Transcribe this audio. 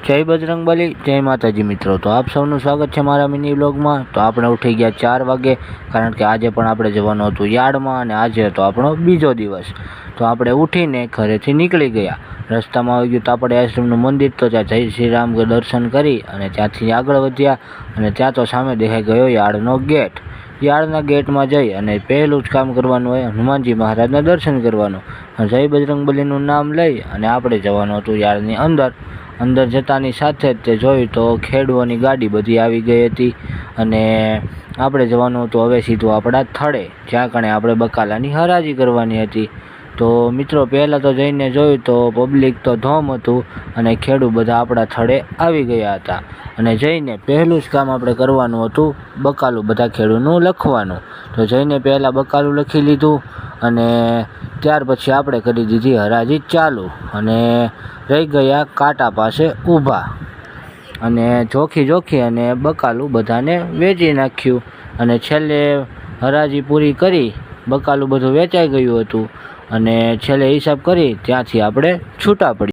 જય બજરંગબલી, જય માતાજી મિત્રો। તો આપ સૌનું સ્વાગત છે મારા મિની વ્લોગમાં। તો આપણે ઉઠી ગયા 4 વાગે, કારણ કે આજે પણ આપણે જવાનું હતું યાર્ડમાં અને આજે હતો આપણો બીજો દિવસ। તો આપણે ઉઠીને ઘરેથી નીકળી ગયા। રસ્તામાં આવી ગયું તાપડ આશ્રમનું મંદિર, તો ત્યાં જય શ્રી રામ દર્શન કરી અને ત્યાંથી આગળ વધ્યા અને ત્યાં તો સામે દેખાઈ ગયો યાર્ડનો ગેટ। યાર્ડના ગેટમાં જઈ અને પહેલું જ કામ કરવાનું હોય હનુમાનજી મહારાજના દર્શન કરવાનું। જય બજરંગબલીનું નામ લઈ અને આપણે જવાનું હતું યાર્ડની અંદર જતાની સાથે જ તે જોયું તો ખેડૂતોની ગાડી બધી આવી ગઈ હતી અને આપણે જવાનું હતું હવે સીધું આપણા થડે, જ્યાં કણે આપણે બકાલાની હરાજી કરવાની હતી। તો મિત્રો પહેલાં તો જઈને જોયું તો પબ્લિક તો ધોમ હતું અને ખેડૂત બધા આપણા થડે આવી ગયા હતા અને જઈને પહેલું જ કામ આપણે કરવાનું હતું બકાલું બધા ખેડૂતનું લખવાનું। તો જઈને પહેલાં બકાલું લખી લીધું અને ત્યાર પછી આપણે કરી દીધી હરાજી ચાલુ અને રહી ગયા કાંટા પાસે ઊભા અને જોખી અને બકાલું બધાને વેચી નાખ્યું અને છેલ્લે હરાજી પૂરી કરી, બકાલું બધું વેચાઈ ગયું હતું અને છેલ્લે હિસાબ કરી ત્યાંથી આપણે છૂટા પડ્યા।